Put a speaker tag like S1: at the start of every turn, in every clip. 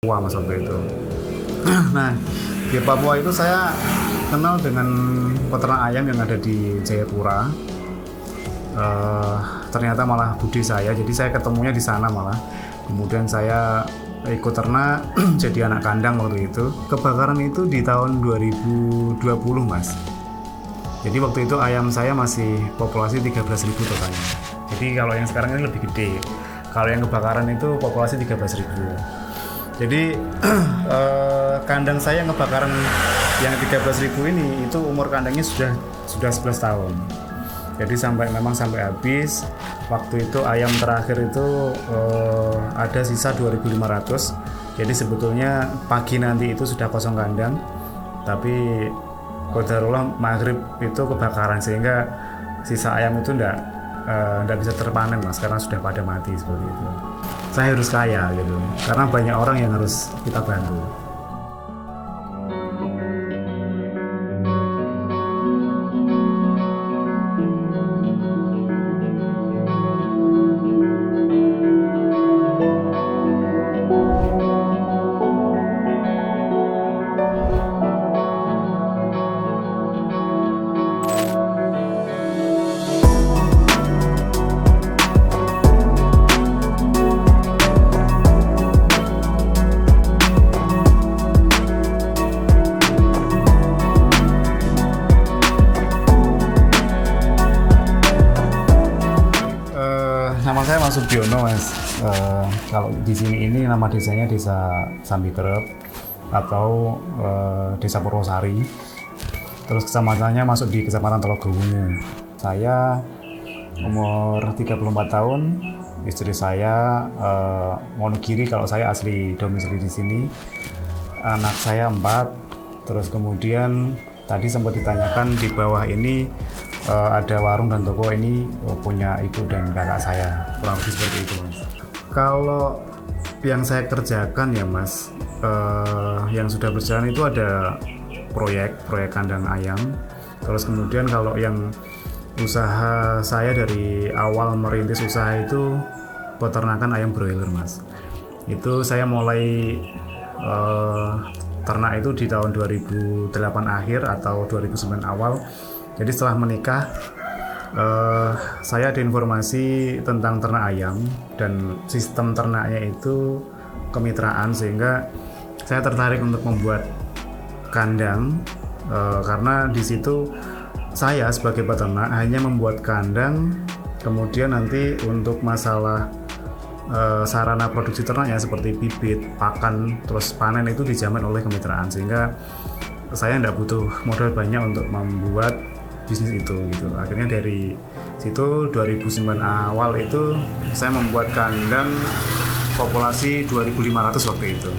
S1: Papua mas waktu itu. Nah di Papua itu saya kenal dengan peternak ayam yang ada di Jayapura. Ternyata malah budi saya, jadi saya ketemunya di sana malah. Kemudian saya ikut ternak jadi anak kandang waktu itu. Kebakaran itu di tahun 2020 mas. Jadi waktu itu ayam saya masih populasi 13.000 totalnya. Jadi kalau yang sekarang ini lebih gede. Kalau yang kebakaran itu populasi 13.000. Jadi kandang saya yang kebakaran yang 13.000 ini itu umur kandangnya sudah 11 tahun. Jadi sampai habis. Waktu itu ayam terakhir itu ada sisa 2.500. Jadi sebetulnya pagi nanti itu sudah kosong kandang. Tapi qadarullah maghrib itu kebakaran sehingga sisa ayam itu enggak bisa terpanen mas, karena sudah pada mati seperti itu. Saya harus kaya gitu, karena banyak orang yang harus kita bantu. Nama saya Mas Subiono mas. Kalau di sini ini nama desanya Desa Sambikerep atau Desa Purwosari. Terus kecamatannya masuk di Kecamatan Telogowungu. Saya umur 34 tahun, istri saya Wonogiri, kalau saya asli domisili di sini. Anak saya 4. Terus kemudian tadi sempat ditanyakan di bawah ini ada warung dan toko ini punya ibu dan kakak saya, kurang lebih seperti itu mas. Kalau yang saya kerjakan ya mas, yang sudah berjalan itu ada proyek kandang ayam. Terus kemudian kalau yang usaha saya dari awal merintis usaha itu peternakan ayam broiler mas. Itu saya mulai ternak itu di tahun 2008 akhir atau 2009 awal. Jadi setelah menikah, saya ada informasi tentang ternak ayam dan sistem ternaknya itu kemitraan, sehingga saya tertarik untuk membuat kandang karena di situ saya sebagai peternak hanya membuat kandang, kemudian nanti untuk masalah sarana produksi ternaknya seperti bibit, pakan, terus panen itu dijamin oleh kemitraan, sehingga saya tidak butuh modal banyak untuk membuat bisnis itu gitu. Akhirnya dari situ 2009 awal itu saya membuat kandang populasi 2.500 waktu itu,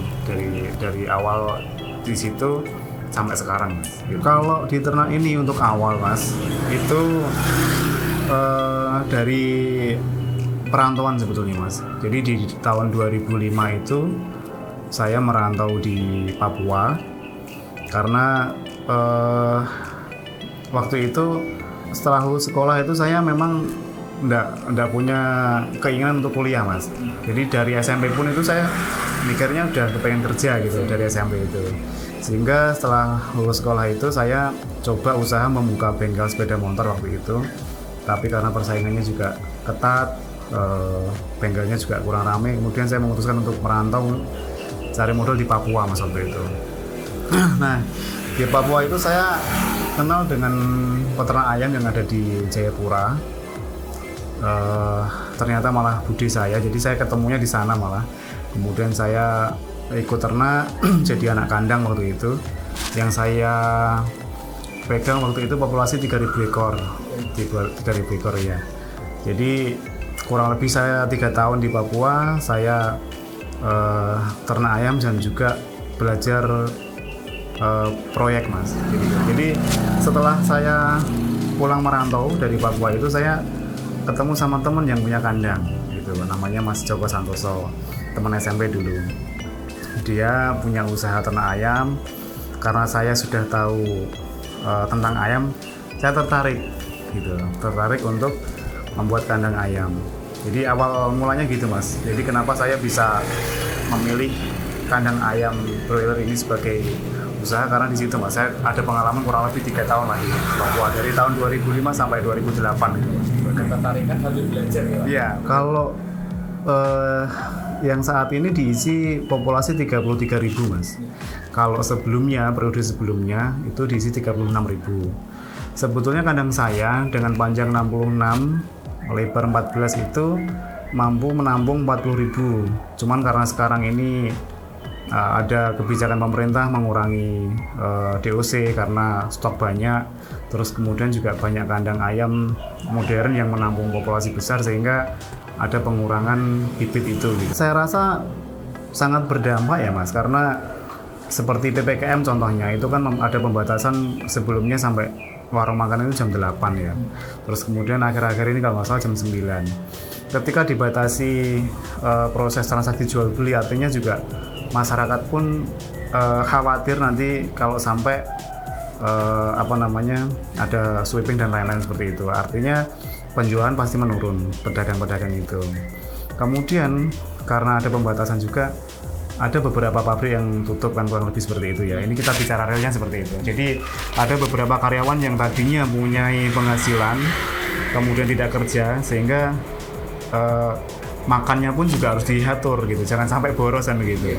S1: dari awal di situ sampai sekarang mas. Kalau di ternak ini untuk awal mas itu dari perantauan sebetulnya mas. Jadi di tahun 2005 itu saya merantau di Papua karena waktu itu setelah lulus sekolah itu saya memang enggak punya keinginan untuk kuliah mas. Jadi dari SMP pun itu saya mikirnya udah kepengen kerja gitu dari SMP itu. Sehingga setelah lulus sekolah itu saya coba usaha membuka bengkel sepeda motor waktu itu. Tapi karena persaingannya juga ketat, bengkelnya juga kurang ramai. Kemudian saya memutuskan untuk merantau cari modal di Papua mas waktu itu. Nah di Papua itu saya kenal dengan peternak ayam yang ada di Jayapura. Ternyata malah budi saya, jadi saya ketemunya di sana malah. Kemudian saya ikut ternak jadi anak kandang waktu itu. Yang saya pegang waktu itu populasi 3.000 ekor, 3.000 ekor ya. Jadi kurang lebih saya 3 tahun di Papua, saya ternak ayam dan juga belajar proyek mas. Jadi setelah saya pulang merantau dari Papua itu saya ketemu sama teman yang punya kandang gitu, namanya Mas Joko Santoso, teman SMP dulu. Dia punya usaha ternak ayam. Karena saya sudah tahu tentang ayam, saya tertarik untuk membuat kandang ayam. Jadi awal mulanya gitu mas. Jadi kenapa saya bisa memilih kandang ayam broiler ini sebagai usaha karena di situ Mas saya ada pengalaman kurang lebih 3 tahun lah di Papua dari tahun 2005 sampai 2008 itu.
S2: Ketertarikan sambil belajar ya.
S1: Iya, kalau yang saat ini diisi populasi 33.000 Mas. Kalau sebelumnya, periode sebelumnya itu diisi 36.000. Sebetulnya kandang saya dengan panjang 66, lebar 14 itu mampu menampung 40.000. Cuman karena sekarang ini ada kebijakan pemerintah mengurangi DOC karena stok banyak, terus kemudian juga banyak kandang ayam modern yang menampung populasi besar sehingga ada pengurangan bibit itu gitu. Saya rasa sangat berdampak ya Mas, karena seperti PPKM contohnya itu kan ada pembatasan sebelumnya sampai warung makan itu jam 8 ya. Terus kemudian akhir-akhir ini kalau nggak salah jam 9. Ketika dibatasi proses transaksi jual beli, artinya juga masyarakat pun khawatir nanti kalau sampai ada sweeping dan lain-lain seperti itu. Artinya penjualan pasti menurun, pedagang-pedagang itu. Kemudian karena ada pembatasan juga, ada beberapa pabrik yang tutup kan kurang lebih seperti itu ya. Ini kita bicara realnya seperti itu. Jadi ada beberapa karyawan yang tadinya mempunyai penghasilan, kemudian tidak kerja, sehingga makannya pun juga harus diatur gitu, jangan sampai boros kan begitu.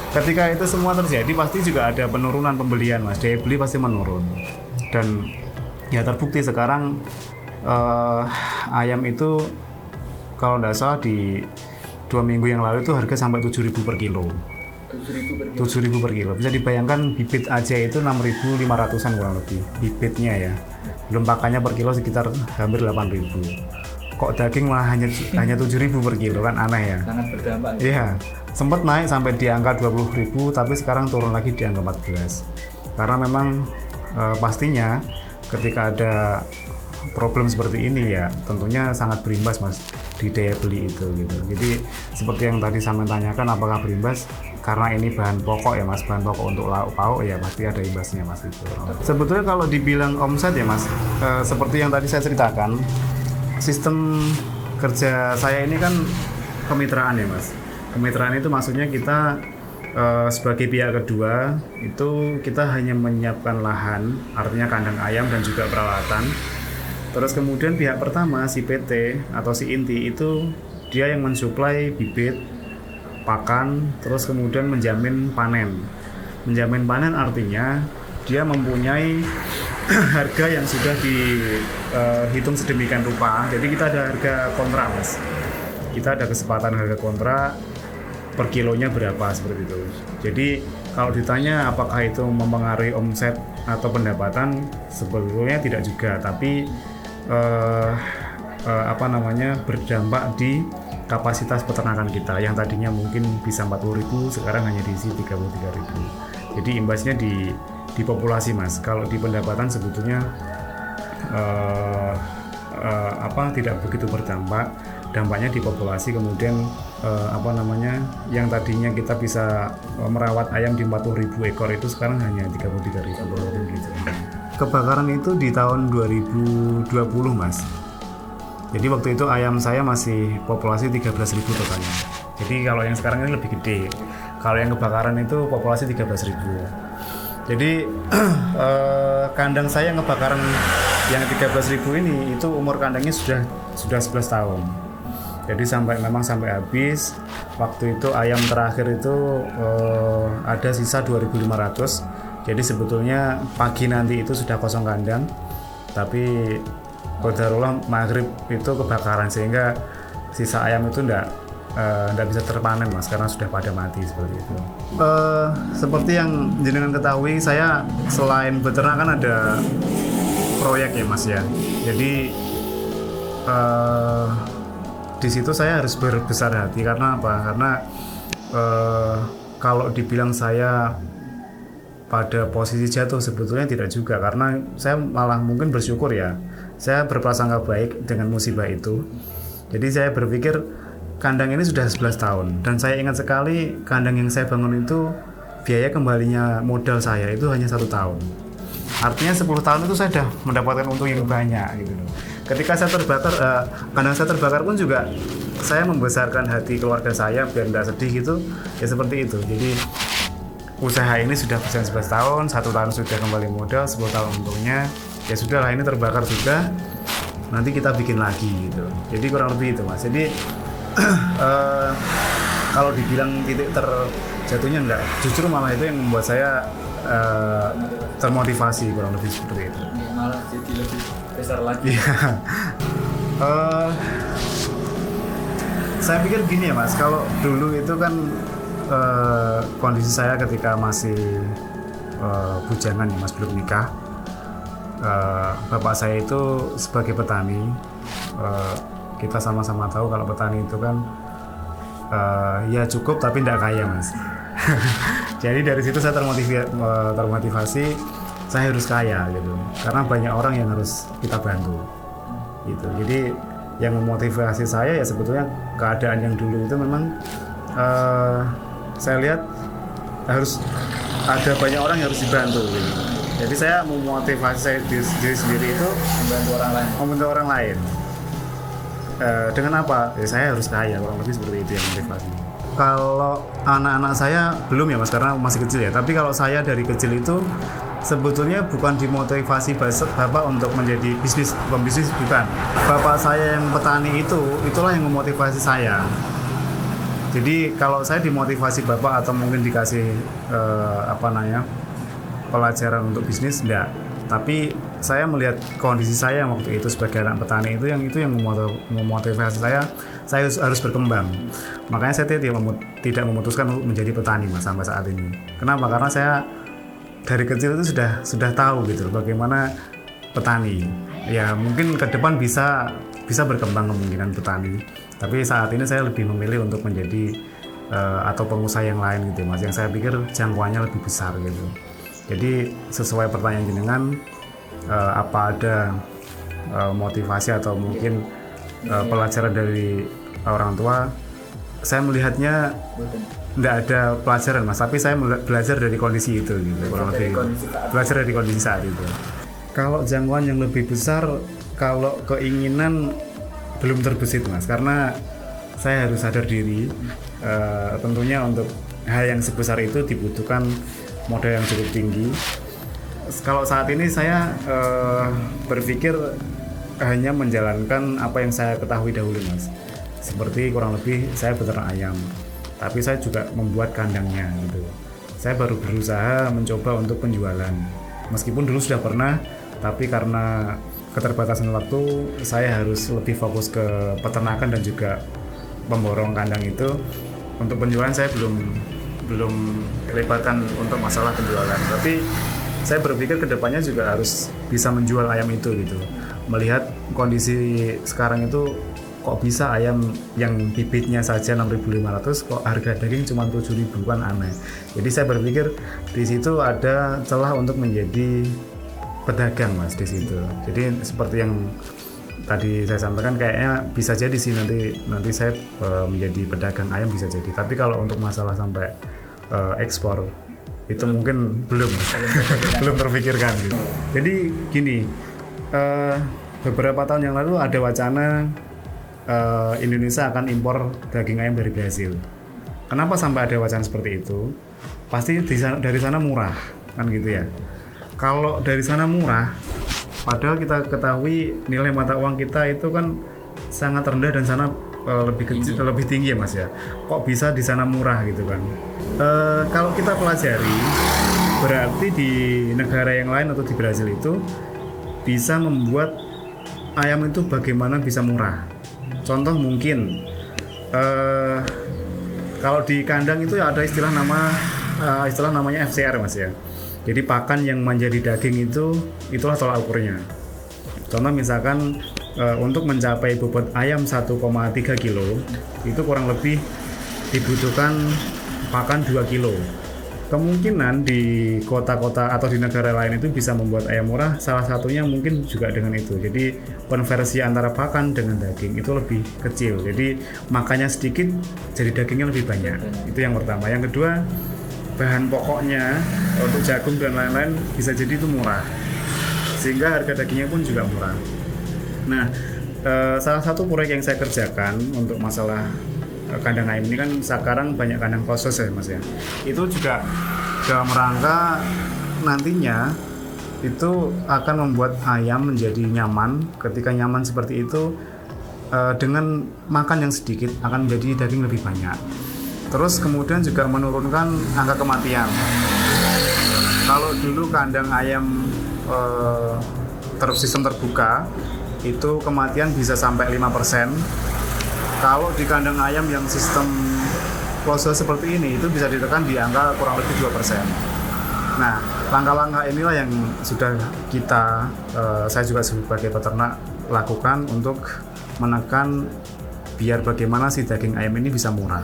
S1: Ketika itu semua terjadi pasti juga ada penurunan pembelian Mas, daya beli pasti menurun. Dan ya terbukti sekarang ayam itu kalau tidak salah di 2 minggu yang lalu itu harga sampai 7.000 per kilo. 7.000 per kilo. Bisa dibayangkan bibit aja itu 6.500-an kurang lebih bibitnya ya. Belum pakannya per kilo sekitar hampir 8.000. Kok daging malah hanya 7.000 per kilo, kan aneh ya.
S2: Sangat berdampak.
S1: Iya, sempat naik sampai di angka 20.000 tapi sekarang turun lagi di angka 14. Karena memang pastinya ketika ada problem seperti ini ya tentunya sangat berimbas Mas di daya beli itu gitu. Jadi seperti yang tadi saya tanyakan, apakah berimbas karena ini bahan pokok ya Mas, bahan pokok untuk lauk pauk ya pasti ada imbasnya Mas itu. Sebetulnya kalau dibilang omset ya Mas, seperti yang tadi saya ceritakan, sistem kerja saya ini kan kemitraan ya Mas. Kemitraan itu maksudnya kita sebagai pihak kedua itu kita hanya menyiapkan lahan, artinya kandang ayam dan juga peralatan. Terus kemudian pihak pertama si PT atau si inti itu dia yang mensuplai bibit, pakan, terus kemudian menjamin panen. Menjamin panen artinya dia mempunyai harga yang sudah dihitung sedemikian rupa. Jadi kita ada harga kontrak Mas. Kita ada kesepakatan harga kontrak per kilonya berapa seperti itu. Jadi kalau ditanya apakah itu mempengaruhi omset atau pendapatan, sebetulnya tidak juga, tapi berdampak di kapasitas peternakan kita yang tadinya mungkin bisa 40.000 sekarang hanya diisi 33.000. Jadi imbasnya di populasi Mas. Kalau di pendapatan sebetulnya tidak begitu berdampak. Dampaknya di populasi, kemudian yang tadinya kita bisa merawat ayam di 40.000 ekor itu sekarang hanya 33.000 gitu. Kebakaran itu di tahun 2020 Mas. Jadi waktu itu ayam saya masih populasi 13.000 totalnya. Jadi kalau yang sekarang ini lebih gede. Kalau yang kebakaran itu populasi 13.000. Jadi kandang saya yang kebakaran yang 13.000 ini itu umur kandangnya sudah 11 tahun. Jadi sampai habis. Waktu itu ayam terakhir itu ada sisa 2.500. Jadi sebetulnya pagi nanti itu sudah kosong kandang, tapi qadarullah maghrib itu kebakaran sehingga sisa ayam itu enggak bisa terpanen Mas karena sudah pada mati seperti itu. Seperti yang jenengan ketahui, saya selain beternak kan ada proyek ya Mas ya. Jadi di situ saya harus berbesar hati karena apa? Karena kalau dibilang saya pada posisi jatuh sebetulnya tidak juga, karena saya malah mungkin bersyukur ya. Saya berprasangka baik dengan musibah itu. Jadi saya berpikir kandang ini sudah 11 tahun dan saya ingat sekali kandang yang saya bangun itu biaya kembalinya modal saya itu hanya 1 tahun. Artinya 10 tahun itu saya sudah mendapatkan untung yang banyak gitu. Ketika saya terbakar, kandang saya terbakar pun juga saya membesarkan hati keluarga saya biar nggak sedih gitu, ya seperti itu. Jadi usaha ini sudah berjalan 11 tahun, 1 tahun sudah kembali modal, 10 tahun untungnya, ya sudahlah ini terbakar sudah, nanti kita bikin lagi gitu. Jadi kurang lebih itu Mas. Jadi kalau dibilang titik terjatuhnya enggak, justru malah itu yang membuat saya termotivasi, kurang lebih seperti itu.
S2: Malah jadi lebih besar lagi.
S1: Iya. Saya pikir gini ya Mas, kalau dulu itu kan kondisi saya ketika masih bujangan ya Mas, belum nikah. Bapak saya itu sebagai petani. Kita sama-sama tahu kalau petani itu kan ya cukup tapi tidak kaya Mas. Jadi dari situ saya termotivasi saya harus kaya gitu, karena banyak orang yang harus kita bantu gitu. Jadi yang memotivasi saya ya sebetulnya keadaan yang dulu itu memang saya lihat harus ada banyak orang yang harus dibantu gitu. Jadi saya memotivasi saya diri sendiri itu membantu orang lain. Dengan apa? Ya saya harus kaya, kurang lebih seperti itu yang motivasi. Kalau anak-anak saya belum ya Mas, karena masih kecil ya. Tapi kalau saya dari kecil itu sebetulnya bukan dimotivasi Bapak untuk menjadi pembisnis, bukan. Bapak saya yang petani itulah yang memotivasi saya. Jadi kalau saya dimotivasi Bapak atau mungkin dikasih pelajaran untuk bisnis, enggak. Tapi saya melihat kondisi saya waktu itu sebagai anak petani itu yang memotivasi saya harus berkembang. Makanya saya tidak memutuskan untuk menjadi petani Mas sampai saat ini. Kenapa? Karena saya dari kecil itu sudah tahu gitu bagaimana petani. Ya mungkin ke depan bisa berkembang kemungkinan petani. Tapi saat ini saya lebih memilih untuk menjadi atau pengusaha yang lain gitu Mas. Yang saya pikir jangkauannya lebih besar gitu. Jadi sesuai pertanyaan jenengan, apa ada motivasi atau mungkin pelajaran dari orang tua? Saya melihatnya tidak ada pelajaran Mas, tapi saya belajar dari kondisi itu gitu. Belajar dari kondisi saat itu. Kalau jangkauan yang lebih besar, kalau keinginan belum terbesit Mas, karena saya harus sadar diri, tentunya untuk hal yang sebesar itu dibutuhkan modal yang cukup tinggi. Kalau saat ini saya berpikir hanya menjalankan apa yang saya ketahui dahulu Mas. Seperti kurang lebih saya beternak ayam, tapi saya juga membuat kandangnya gitu. Saya baru berusaha mencoba untuk penjualan. Meskipun dulu sudah pernah, tapi karena keterbatasan waktu, saya harus lebih fokus ke peternakan dan juga pemborong kandang itu. Untuk penjualan saya belum kelibatan untuk masalah penjualan, tapi saya berpikir kedepannya juga harus bisa menjual ayam itu gitu. Melihat kondisi sekarang itu kok bisa ayam yang bibitnya saja 6.500 kok harga daging cuma 7.000 kan aneh. Jadi saya berpikir di situ ada celah untuk menjadi pedagang Mas di situ. Jadi seperti yang tadi saya sampaikan, kayaknya bisa jadi sih nanti saya menjadi pedagang ayam, bisa jadi. Tapi kalau untuk masalah sampai ekspor itu mungkin belum terpikirkan gitu. Jadi gini, beberapa tahun yang lalu ada wacana Indonesia akan impor daging ayam dari Brasil. Kenapa sampai ada wacana seperti itu? Pasti dari sana murah kan gitu ya. Kalau dari sana murah, padahal kita ketahui nilai mata uang kita itu kan sangat rendah dan sana lebih kecil, lebih tinggi ya Mas ya. Kok bisa di sana murah gitu kan? Kalau kita pelajari, berarti di negara yang lain atau di Brasil itu bisa membuat ayam itu bagaimana bisa murah. Contoh mungkin kalau di kandang itu ada istilah namanya FCR Mas ya. Jadi pakan yang menjadi daging itulah tolak ukurnya. Contoh misalkan untuk mencapai bobot ayam 1,3 kilo itu kurang lebih dibutuhkan pakan 2 kilo. Kemungkinan di kota-kota atau di negara lain itu bisa membuat ayam murah, salah satunya mungkin juga dengan itu. Jadi konversi antara pakan dengan daging itu lebih kecil. Jadi makannya sedikit, jadi dagingnya lebih banyak. Itu yang pertama. Yang kedua, bahan pokoknya untuk jagung dan lain-lain bisa jadi itu murah. Sehingga harga dagingnya pun juga murah. Nah, salah satu proyek yang saya kerjakan untuk masalah kandang ayam ini kan sekarang banyak kandang khusus ya Mas ya. Itu juga dalam rangka nantinya itu akan membuat ayam menjadi nyaman. Ketika nyaman seperti itu, dengan makan yang sedikit akan menjadi daging lebih banyak. Terus kemudian juga menurunkan angka kematian. Kalau dulu kandang ayam sistem terbuka itu kematian bisa sampai 5%. Kalau di kandang ayam yang sistem closed seperti ini itu bisa ditekan di angka kurang lebih 2%. Nah, langkah-langkah inilah yang sudah saya juga sebagai peternak lakukan untuk menekan biar bagaimana si daging ayam ini bisa murah.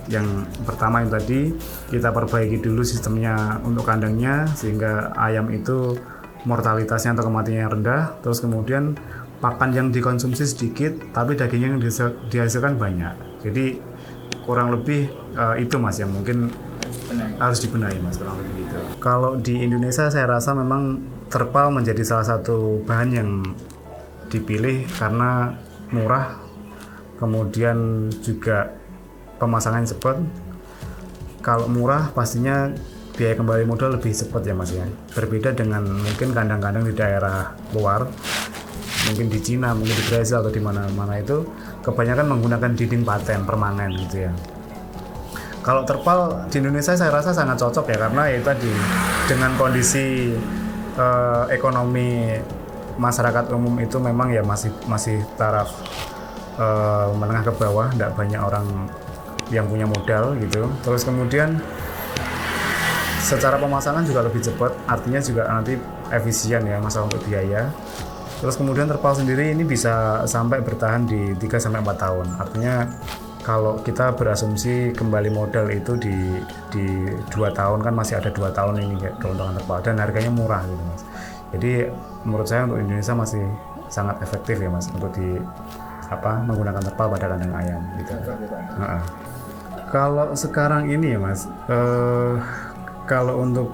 S1: Yang pertama yang tadi kita perbaiki dulu sistemnya untuk kandangnya sehingga ayam itu mortalitasnya atau kematiannya rendah. Terus kemudian pakan yang dikonsumsi sedikit tapi dagingnya yang dihasilkan banyak. Jadi kurang lebih itu Mas yang mungkin harus dibenahi Mas, kurang lebih gitu. Kalau di Indonesia saya rasa memang terpal menjadi salah satu bahan yang dipilih karena murah, kemudian juga pemasangan cepat. Kalau murah pastinya biaya kembali modal lebih cepat ya Mas ya. Berbeda dengan mungkin kandang-kandang di daerah luar, mungkin di Cina, mungkin di Brazil atau di mana-mana itu kebanyakan menggunakan dinding paten permanen gitu ya. Kalau terpal di Indonesia saya rasa sangat cocok ya karena itu tadi dengan kondisi ekonomi masyarakat umum itu memang ya masih taraf menengah ke bawah, tidak banyak orang yang punya modal gitu. Terus kemudian secara pemasangan juga lebih cepat, artinya juga nanti efisien ya masalah untuk biaya. Terus kemudian terpal sendiri ini bisa sampai bertahan di 3-4 tahun. Artinya kalau kita berasumsi kembali modal itu di 2 tahun kan masih ada 2 tahun ini keuntungan terpal dan harganya murah gitu Mas. Jadi menurut saya untuk Indonesia masih sangat efektif ya Mas untuk menggunakan terpal pada kandang ayam gitu. Kalau sekarang ini ya Mas, kalau untuk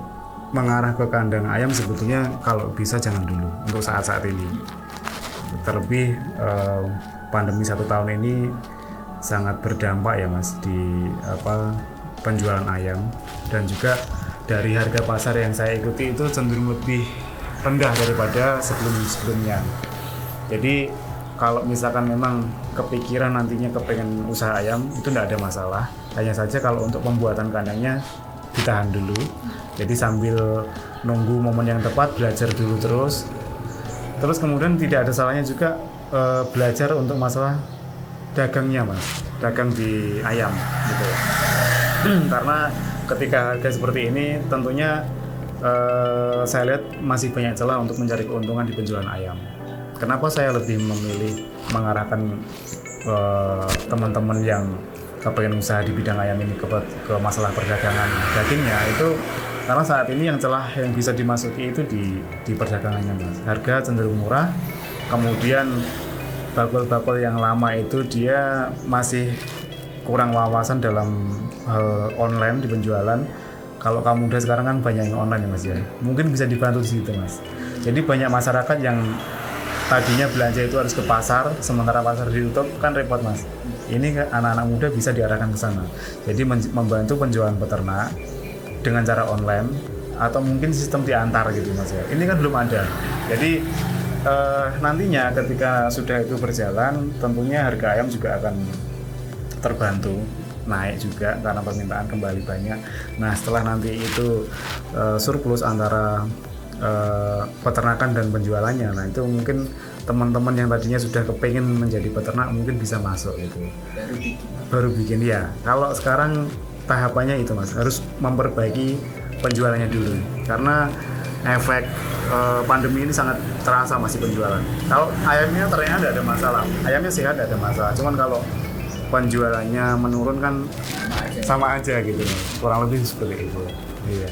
S1: mengarah ke kandang ayam sebetulnya kalau bisa jangan dulu untuk saat-saat ini. Terlebih pandemi 1 tahun ini sangat berdampak ya Mas di penjualan ayam, dan juga dari harga pasar yang saya ikuti itu cenderung lebih rendah daripada sebelumnya. Jadi kalau misalkan memang kepikiran nantinya kepengen usaha ayam itu tidak ada masalah. Hanya saja kalau untuk pembuatan kandangnya ditahan dulu. Jadi sambil nunggu momen yang tepat belajar dulu terus kemudian tidak ada salahnya juga belajar untuk masalah dagangnya Mas, dagang di ayam gitu. Karena ketika harga seperti ini tentunya saya lihat masih banyak celah untuk mencari keuntungan di penjualan ayam. Kenapa saya lebih memilih mengarahkan teman-teman yang kepengen usaha di bidang ayam ini ke masalah perdagangan dagingnya itu karena saat ini yang celah yang bisa dimasuki itu di perdagangannya Mas. Harga cenderung murah, kemudian bakul-bakul yang lama itu dia masih kurang wawasan dalam hal online di penjualan. Kalau kamu udah sekarang kan banyak yang online ya Mas ya, mungkin bisa dibantu di situ Mas. Jadi banyak masyarakat yang tadinya belanja itu harus ke pasar, sementara pasar ditutup kan repot Mas. Ini anak-anak muda bisa diarahkan ke sana. Jadi membantu penjualan peternak dengan cara online atau mungkin sistem diantar gitu Mas ya. Ini kan belum ada. Jadi nantinya ketika sudah itu berjalan, tentunya harga ayam juga akan terbantu naik juga karena permintaan kembali banyak. Nah setelah nanti itu surplus antara peternakan dan penjualannya, nah itu mungkin teman-teman yang tadinya sudah kepengen menjadi peternak mungkin bisa masuk gitu. Baru bikin ya. Kalau sekarang tahapannya itu Mas, harus memperbaiki penjualannya dulu karena efek pandemi ini sangat terasa masih penjualan. Kalau ayamnya ternyata tidak ada masalah, ayamnya sehat tidak ada masalah. Cuman kalau penjualannya menurun kan sama aja gitu, kurang lebih seperti itu. Iya.